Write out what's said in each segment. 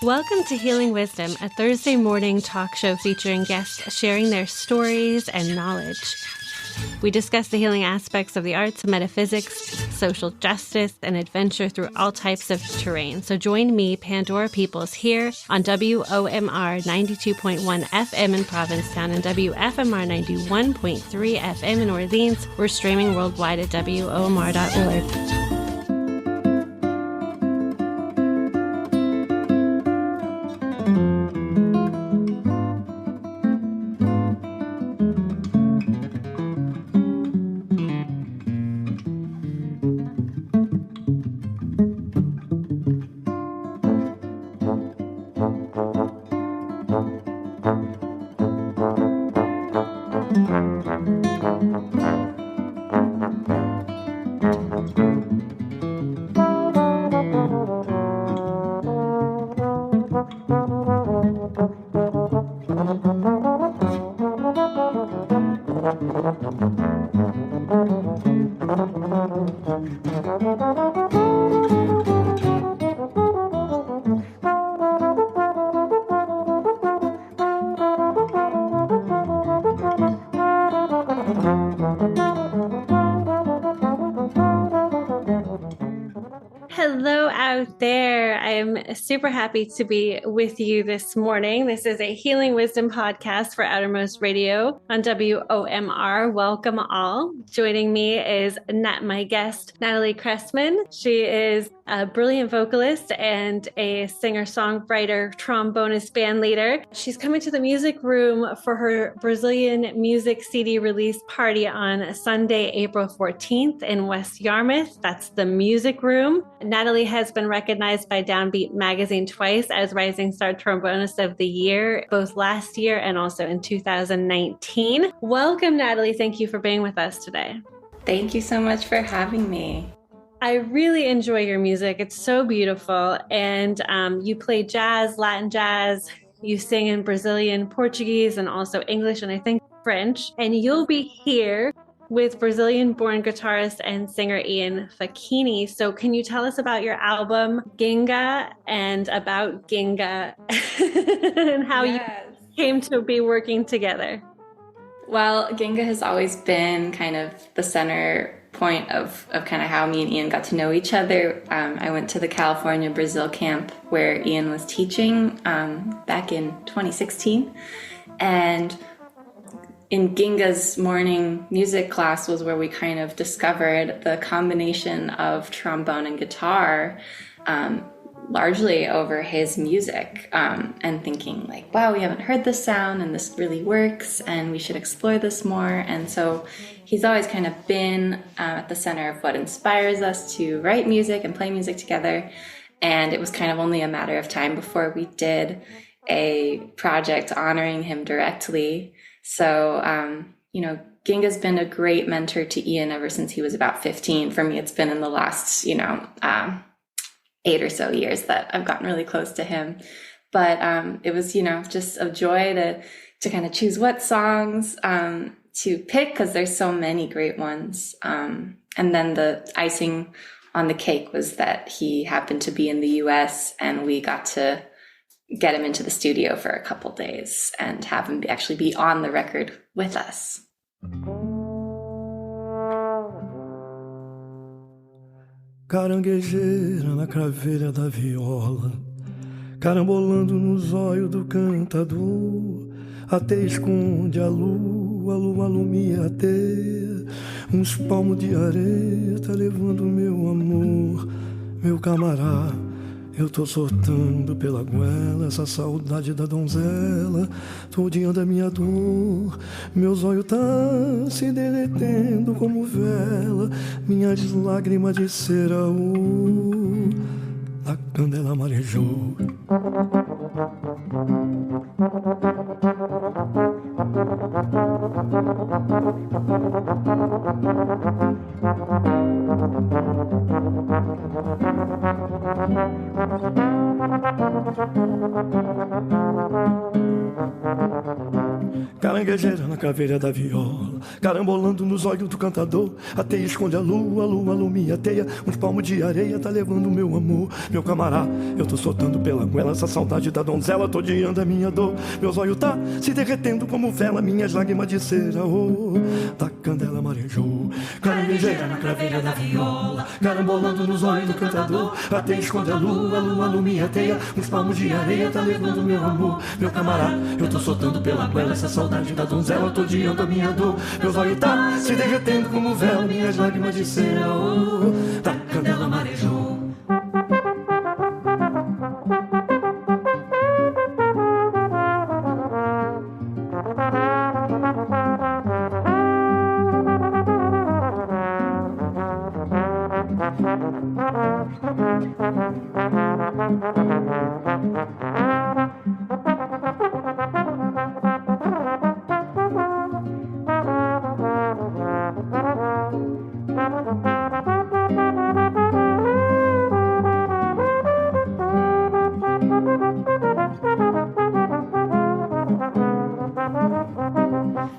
Welcome to Healing Wisdom, a Thursday morning talk show featuring guests sharing their stories and knowledge. We discuss the healing aspects of the arts, metaphysics, social justice, and adventure through all types of terrain. So join me, Pandora Peoples, here on WOMR 92.1 FM in Provincetown and WFMR 91.3 FM in Orleans. We're streaming worldwide at WOMR.org. Hello out there. I'm super happy to be with you this morning. This is a Healing Wisdom podcast for Outermost Radio on WOMR. Welcome all. Joining me is my guest, Natalie Cressman. She is a brilliant vocalist and a singer-songwriter, trombonist, band leader. She's coming to the music room for her Brazilian music CD release party on Sunday, April 14th in West Yarmouth. That's the music room. Natalie has been recognized by Downbeat Magazine twice as Rising Star Trombonist of the Year, both last year and also in 2019. Welcome, Natalie. Thank you for being with us today. Thank you so much for having me. I really enjoy your music. It's so beautiful. And you play jazz, Latin jazz. You sing in Brazilian, Portuguese, and also English, and I think French. And you'll be here with Brazilian-born guitarist and singer Ian Faquini. So can you tell us about your album, Guinga, and about Guinga and how you came to be working together? Well, Guinga has always been kind of the center point of kind of how me and Ian got to know each other. I went to the California Brazil camp where Ian was teaching back in 2016. And in Guinga's morning music class was where we kind of discovered the combination of trombone and guitar, largely over his music, and thinking like, wow, we haven't heard this sound and this really works and we should explore this more. And so he's always kind of been at the center of what inspires us to write music and play music together. And it was kind of only a matter of time before we did a project honoring him directly. So, Guinga's been a great mentor to Ian ever since he was about 15. For me, it's been in the last, 8 or so years that I've gotten really close to him. But it was, just a joy to kind of choose what songs to pick, because there's so many great ones. And then the icing on the cake was that he happened to be in the US and we got to get him into the studio for a couple days and have him actually be on the record with us. Caranguejeira na craveira da viola, carambolando no zóio do cantador, até esconde a lua alumia até uns palmos de areia, tá levando meu amor, meu camarada. Eu tô soltando pela goela essa saudade da donzela, todinha da minha dor. Meu zóio tá se derretendo como vela, minhas lágrimas de cera, a candela marejou. Caranguejeira na caveira da viola, carambolando nos olhos do cantador. A teia esconde a lua, minha teia. Uns palmos de areia tá levando meu amor. Meu camará, eu tô soltando pela goela essa saudade da donzela, tô odiando a minha dor. Meus olhos tá se derretendo como vela, minhas lágrimas de cera, oh, da candela marejou. Caranguejeira na craveira da viola, carambolando nos olhos do cantador. A teia esconde a lua, minha teia. Uns palmos de areia tá levando meu amor. Meu camará, eu tô soltando pela goela essa saudade da donzela, tô odiando a minha dor. Meus olhos tá se derretendo como vela, minhas lágrimas de cera, oh, da candela marejou.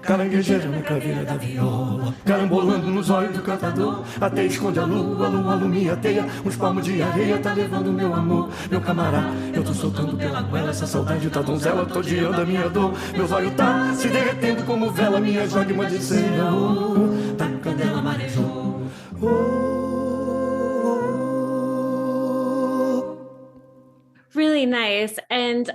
Caranguejeira na craveira da viola, carambolando nos olhos do cantador. A teia esconde a lua, minha teia. Uns palmos de areia tá levando meu amor. Meu camará, eu tô soltando pela goela essa saudade da donzela, tô odiando a minha dor. Meus olhos tá se derretendo como vela, minhas lágrimas de cera, oh, da candela marejou. Really nice. And,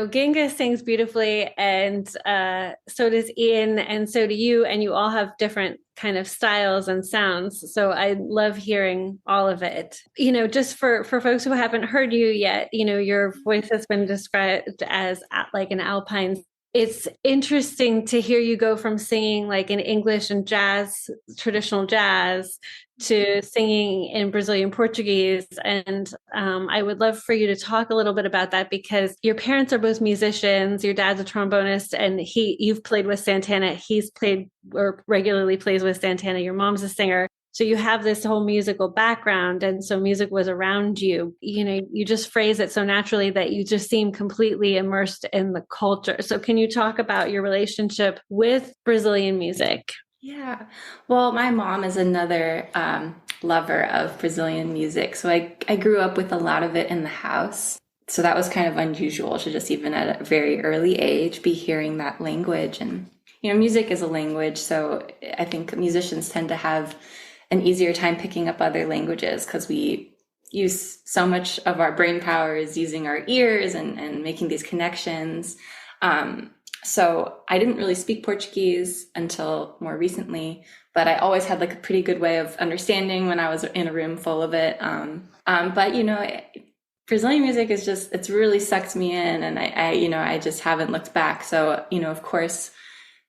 Guinga sings beautifully, and so does Ian, and so do you, and you all have different kind of styles and sounds. So I love hearing all of it. Just for folks who haven't heard you yet, your voice has been described as like an alpine. It's interesting to hear you go from singing like in English and jazz, traditional jazz, to singing in Brazilian Portuguese. And I would love for you to talk a little bit about that, because your parents are both musicians. Your dad's a trombonist, and you've played with Santana. He's played or regularly plays with Santana. Your mom's a singer. So you have this whole musical background. And so music was around you. You just phrase it so naturally that you just seem completely immersed in the culture. So can you talk about your relationship with Brazilian music? Yeah. Well, my mom is another lover of Brazilian music. So I grew up with a lot of it in the house. So that was kind of unusual to just even at a very early age be hearing that language. And, music is a language. So I think musicians tend to have an easier time picking up other languages because we use so much of our brain power is using our ears and making these connections. So I didn't really speak Portuguese until more recently, but I always had like a pretty good way of understanding when I was in a room full of it. But Brazilian music is it's really sucked me in, and I just haven't looked back. So, of course,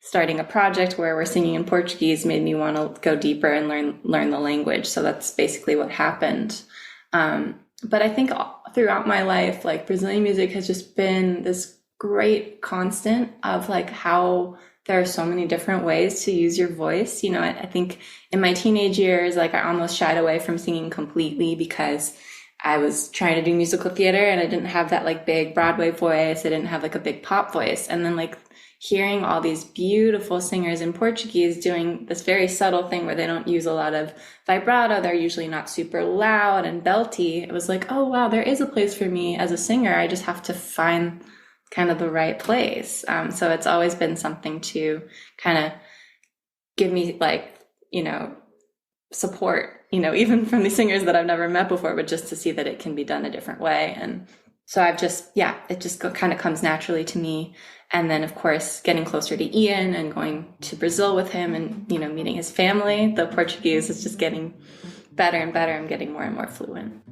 starting a project where we're singing in Portuguese made me want to go deeper and learn the language. So that's basically what happened. But I think throughout my life, like Brazilian music has just been this great constant of like how there are so many different ways to use your voice. I think in my teenage years, like I almost shied away from singing completely because I was trying to do musical theater and I didn't have that like big Broadway voice. I didn't have like a big pop voice. And then like hearing all these beautiful singers in Portuguese doing this very subtle thing where they don't use a lot of vibrato, they're usually not super loud and belty. It was like, oh wow, there is a place for me as a singer. I just have to find kind of the right place. So it's always been something to kind of give me like, support, even from the singers that I've never met before, but just to see that it can be done a different way. And so it just kind of comes naturally to me. And then, of course, getting closer to Ian and going to Brazil with him and, meeting his family, the Portuguese is just getting better and better. I'm getting more and more fluent.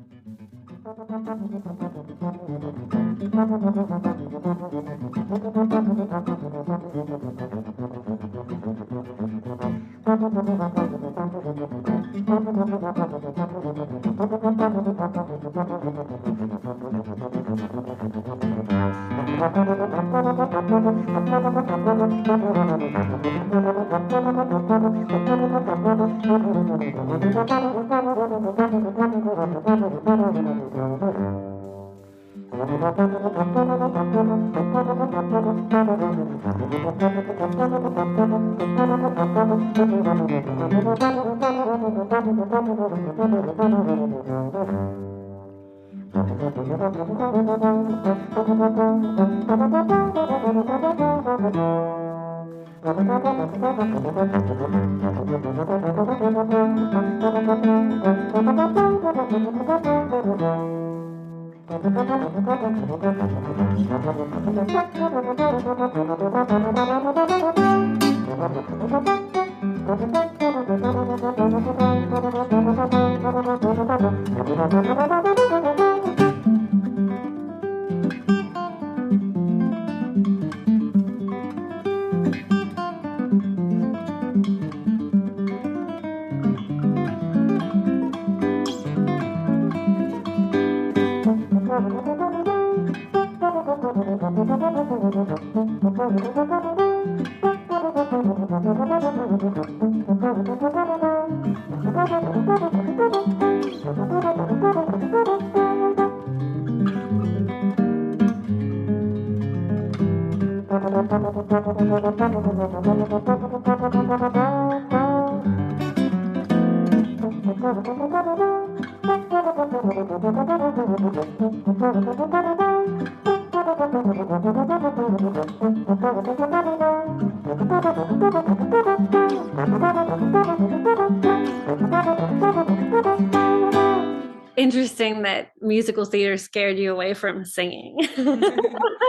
Interesting that musical theater scared you away from singing.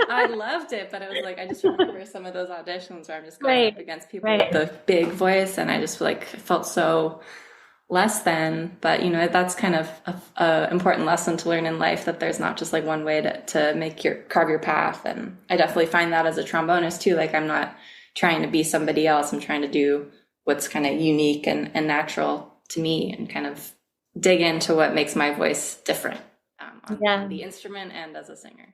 I loved it, but it was like, I just remember some of those auditions where I'm just going up against people with the big voice, and I just like felt so less than. But you know, that's kind of a important lesson to learn in life, that there's not just like one way to carve your path. And I definitely find that as a trombonist too. Like, I'm not trying to be somebody else. I'm trying to do what's kind of unique and natural to me, and kind of dig into what makes my voice different on the instrument and as a singer.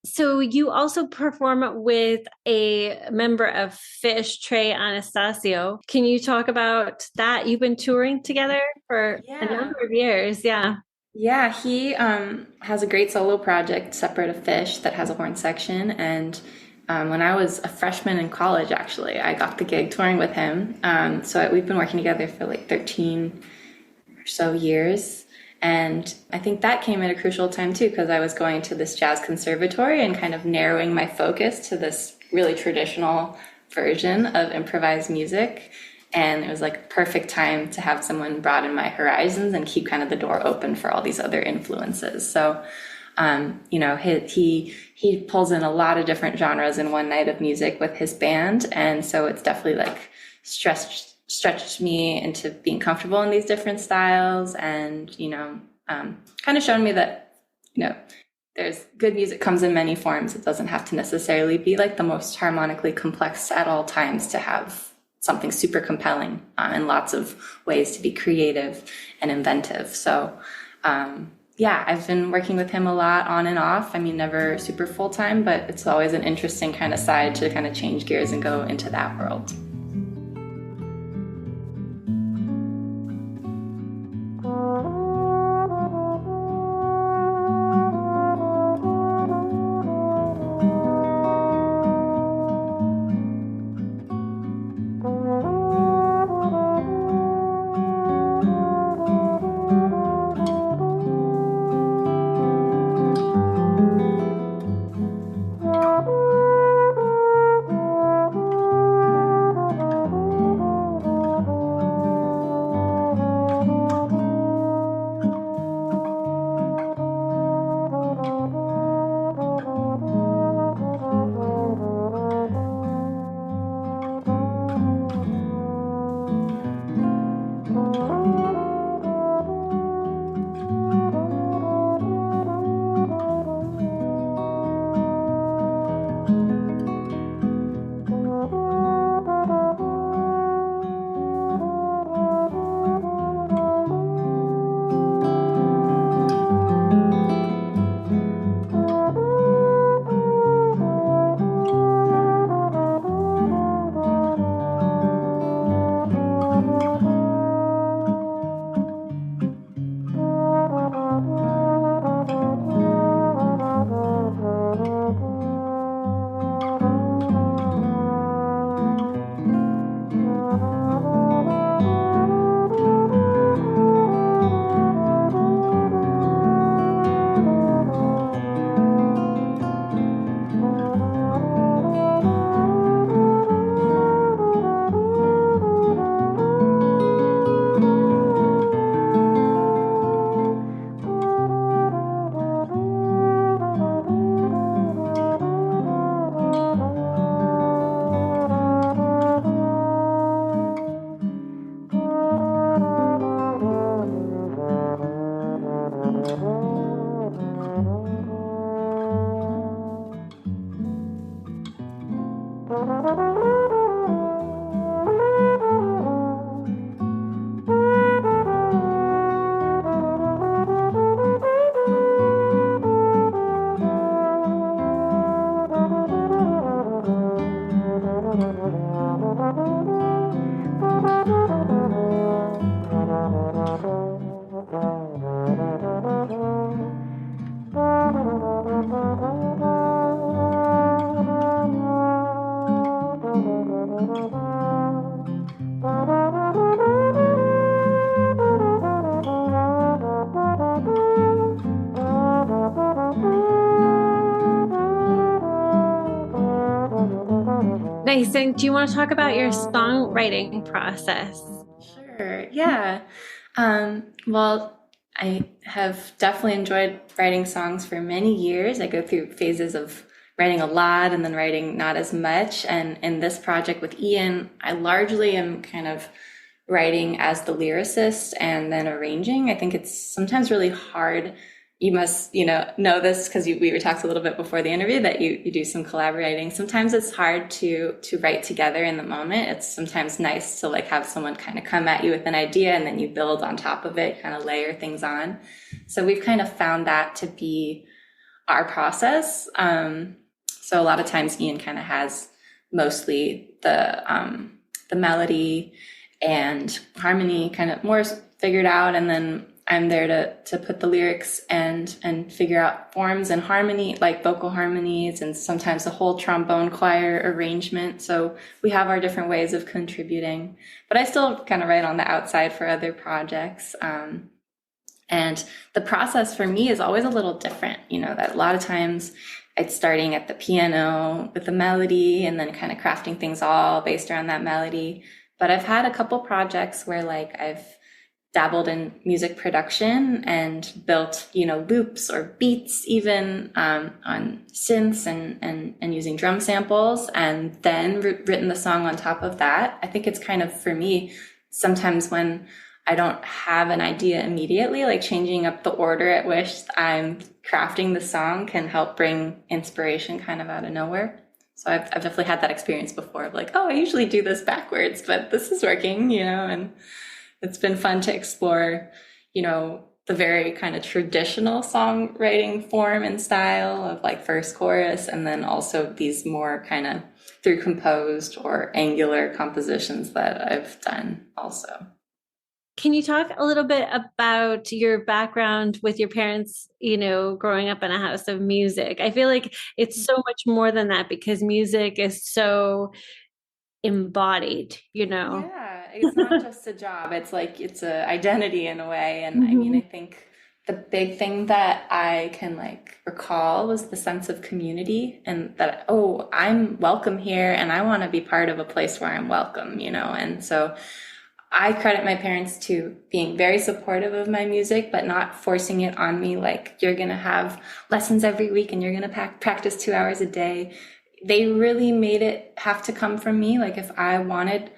So you also perform with a member of Fish, Trey Anastasio. Can you talk about that? You've been touring together for a number of years. Yeah, he has a great solo project separate of Fish that has a horn section. And when I was a freshman in college, actually, I got the gig touring with him. So we've been working together for like 13 or so years. And I think that came at a crucial time too, because I was going to this jazz conservatory and kind of narrowing my focus to this really traditional version of improvised music. And it was like a perfect time to have someone broaden my horizons and keep kind of the door open for all these other influences. So, you know, he pulls in a lot of different genres in one night of music with his band. And so it's definitely like stretched me into being comfortable in these different styles, and, you know, kind of shown me that, you know, there's good music comes in many forms. It doesn't have to necessarily be like the most harmonically complex at all times to have something super compelling, and lots of ways to be creative and inventive. So, I've been working with him a lot on and off. I mean, never super full time, but it's always an interesting kind of side to kind of change gears and go into that world. Nice. And do you want to talk about your songwriting process? Sure. Yeah. Well, I have definitely enjoyed writing songs for many years. I go through phases of writing a lot and then writing not as much. And in this project with Ian, I largely am kind of writing as the lyricist and then arranging. I think it's sometimes really hard. You must, know this because we were talked a little bit before the interview that you do some collaborating. Sometimes it's hard to write together in the moment. It's sometimes nice to like have someone kind of come at you with an idea and then you build on top of it, kind of layer things on. So we've kind of found that to be our process. So a lot of times Ian kind of has mostly the melody and harmony kind of more figured out, and then I'm there to put the lyrics and figure out forms and harmony, like vocal harmonies, and sometimes the whole trombone choir arrangement. So we have our different ways of contributing, but I still kind of write on the outside for other projects. And the process for me is always a little different, that a lot of times it's starting at the piano with the melody and then kind of crafting things all based around that melody. But I've had a couple projects where like I've dabbled in music production and built, loops or beats even on synths and using drum samples, and then written the song on top of that. I think it's kind of, for me, sometimes when I don't have an idea immediately, like changing up the order at which I'm crafting the song can help bring inspiration kind of out of nowhere. So I've definitely had that experience before of like, oh, I usually do this backwards, but this is working, and it's been fun to explore, the very kind of traditional songwriting form and style of like verse, chorus, and then also these more kind of through composed or angular compositions that I've done also. Can you talk a little bit about your background with your parents, growing up in a house of music? I feel like it's so much more than that because music is so embodied, Yeah, it's not just a job. It's like, it's an identity in a way. And I mean, I think the big thing that I can like recall was the sense of community, and that, oh, I'm welcome here and I want to be part of a place where I'm welcome, and so I credit my parents to being very supportive of my music, but not forcing it on me. Like, you're going to have lessons every week and you're going to practice 2 hours a day. They really made it have to come from me. Like, if I wanted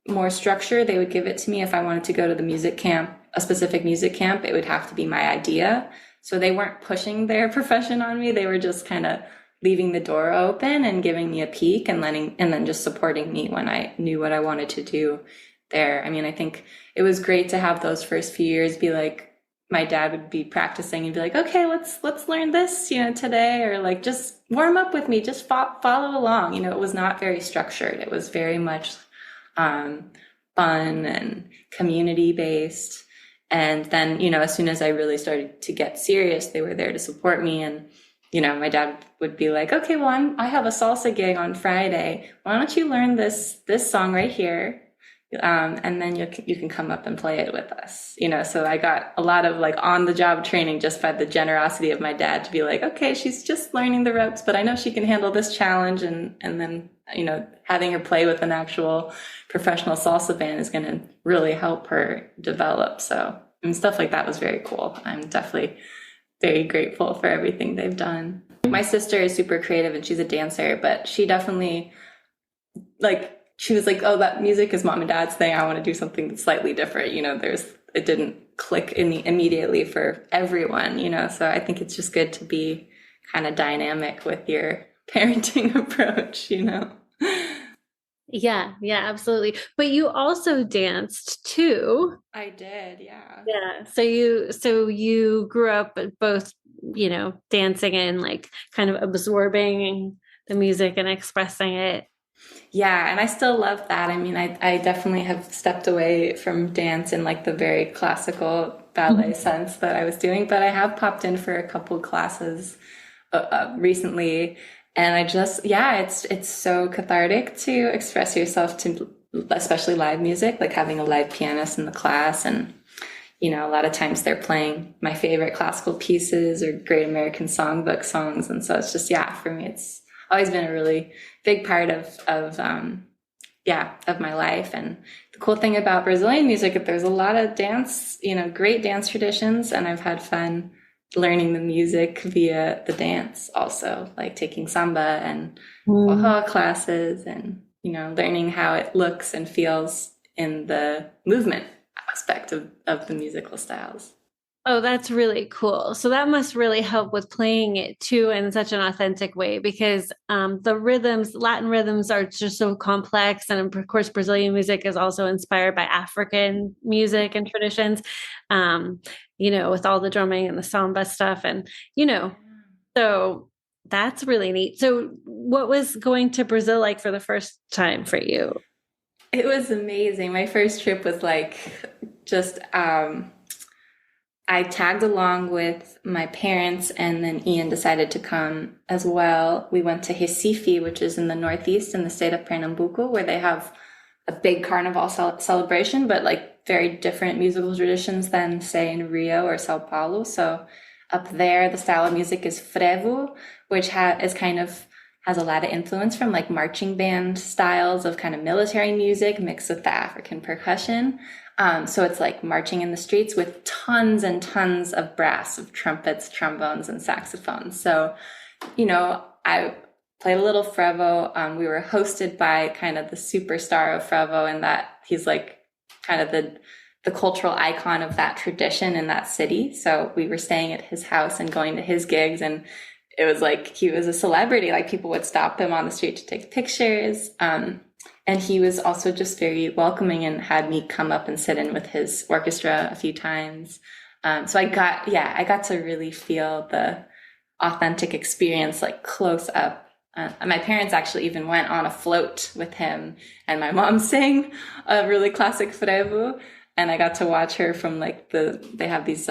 more structure, they would give it to me. If I wanted to go to the music camp, a specific music camp, it would have to be my idea. So they weren't pushing their profession on me. They were just kind of leaving the door open and giving me a peek and then just supporting me when I knew what I wanted to do there. I mean, I think it was great to have those first few years be like, my dad would be practicing and be like, okay, let's learn this, today, or like, just warm up with me, just follow along. It was not very structured. It was very much fun and community based. And then, as soon as I really started to get serious, they were there to support me. And, my dad would be like, okay, well, I have a salsa gig on Friday. Why don't you learn this song right here? And then you can come up and play it with us, so I got a lot of like on the job training just by the generosity of my dad to be like, okay, she's just learning the ropes, but I know she can handle this challenge. And then, having her play with an actual professional salsa band is going to really help her develop. So, stuff like that was very cool. I'm definitely very grateful for everything they've done. My sister is super creative and she's a dancer, but she definitely she was like, oh, that music is mom and dad's thing. I want to do something slightly different. It didn't click immediately for everyone, so I think it's just good to be kind of dynamic with your parenting approach, Yeah, absolutely. But you also danced too. I did. Yeah. Yeah. So you grew up both, dancing and like kind of absorbing the music and expressing it. Yeah, and I still love that. I mean, I definitely have stepped away from dance in like the very classical ballet sense that I was doing, but I have popped in for a couple classes recently, and I just, it's so cathartic to express yourself to, especially live music, like having a live pianist in the class, and a lot of times they're playing my favorite classical pieces or Great American Songbook songs, and so it's just, for me, it's always been a really big part of my life. And the cool thing about Brazilian music is there's a lot of dance, great dance traditions, and I've had fun learning the music via the dance also, like taking samba and forró classes and, learning how it looks and feels in the movement aspect of the musical styles. Oh, that's really cool. So that must really help with playing it too in such an authentic way, because the rhythms, Latin rhythms, are just so complex. And of course, Brazilian music is also inspired by African music and traditions, with all the drumming and the samba stuff. And, so that's really neat. So what was going to Brazil like for the first time for you? It was amazing. My first trip was like just... I tagged along with my parents, and then Ian decided to come as well. We went to Recife, which is in the Northeast in the state of Pernambuco, where they have a big carnival celebration, but like very different musical traditions than, say, in Rio or Sao Paulo. So up there, the style of music is frevo, which has a lot of influence from like marching band styles of kind of military music mixed with the African percussion. So it's like marching in the streets with tons and tons of brass, of trumpets, trombones, and saxophones. So, I played a little frevo. We were hosted by kind of the superstar of frevo, in that he's like kind of the cultural icon of that tradition in that city. So we were staying at his house and going to his gigs, and it was like he was a celebrity. Like people would stop him on the street to take pictures. And he was also just very welcoming and had me come up and sit in with his orchestra a few times. So I got to really feel the authentic experience, like close up. My parents actually even went on a float with him, and my mom sang a really classic frevo, and I got to watch her from like they have these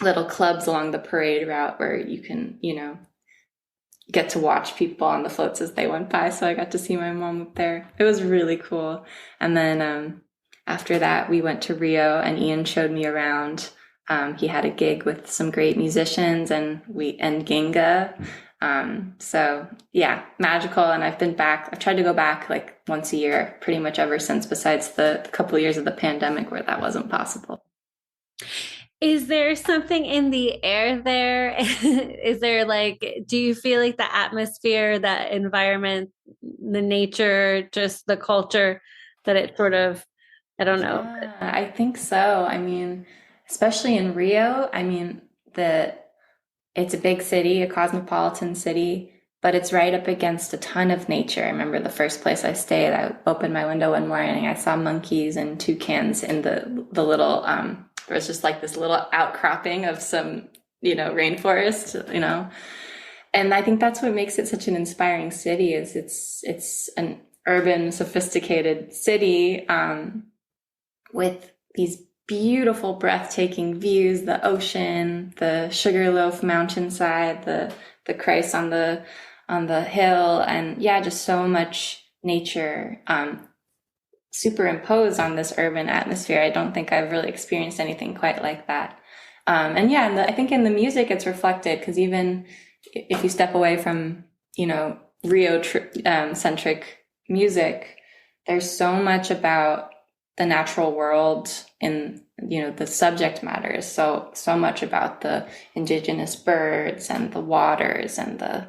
little clubs along the parade route where you can, get to watch people on the floats as they went by. So I got to see my mom up there. It was really cool. And then after that, we went to Rio, and Ian showed me around. He had a gig with some great musicians, and Guinga. So yeah, magical. And I've been back. I've tried to go back like once a year pretty much ever since, besides the couple of years of the pandemic where that wasn't possible. Is there something in the air there? Is there do you feel like the atmosphere, that environment, the nature, just the culture, that it sort of, I don't know. Yeah, I think so. I mean, especially in Rio, I mean, it's a big city, a cosmopolitan city, but it's right up against a ton of nature. I remember the first place I stayed, I opened my window one morning, I saw monkeys and toucans in the little, there was just like this little outcropping of some, rainforest, and I think that's what makes it such an inspiring city. Is it's an urban, sophisticated city, with these beautiful, breathtaking views, the ocean, the Sugarloaf mountainside, the Christ on the hill, and just so much nature, superimposed on this urban atmosphere. I don't think I've really experienced anything quite like that. I think in the music it's reflected, because even if you step away from, Rio centric music, there's so much about the natural world in, the subject matter is so much about the indigenous birds and the waters and the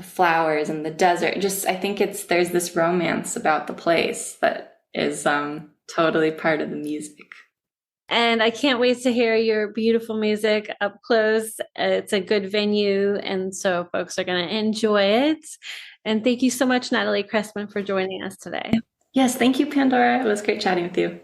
flowers and the desert. Just, I think there's this romance about the place that is totally part of the music. And I can't wait to hear your beautiful music up close. It's a good venue, and so folks are going to enjoy it. And thank you so much, Natalie Cressman, for joining us today. Yes, thank you, Pandora. It was great chatting with you.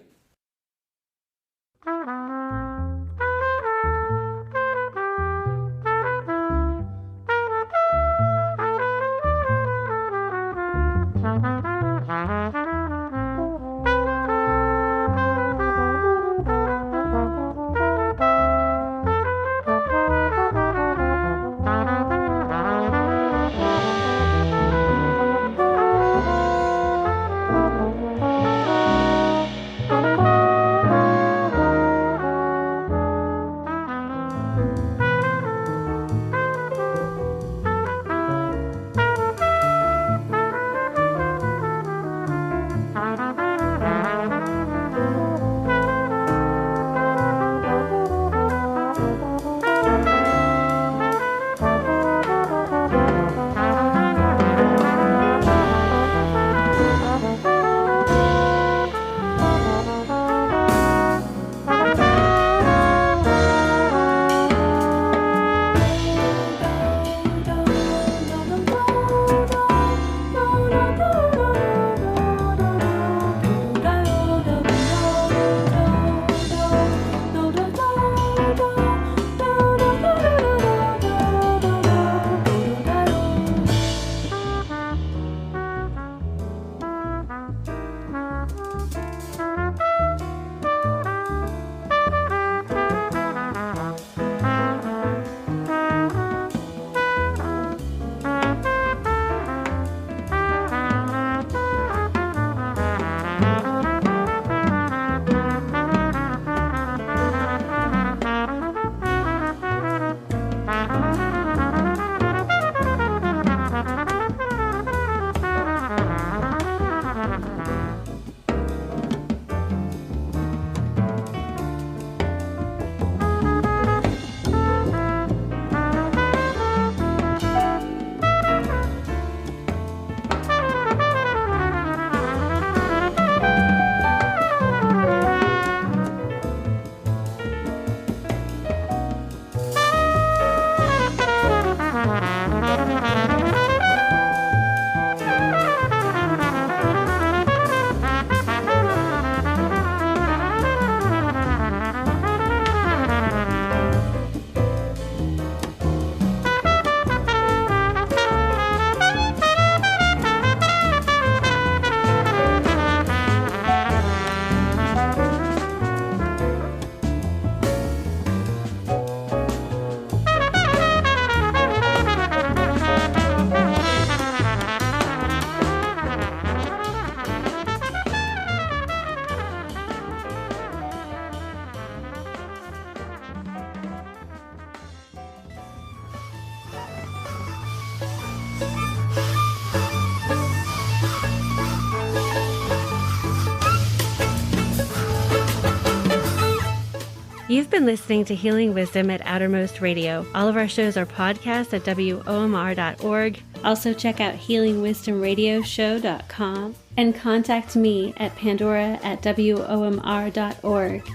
You've been listening to Healing Wisdom at Outermost Radio. All of our shows are podcasts at WOMR.org. Also check out healingwisdomradioshow.com and contact me at pandora@WOMR.org.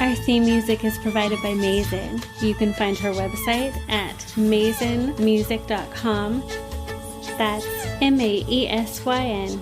Our theme music is provided by Mason. You can find her website at masonmusic.com. That's MAESYN.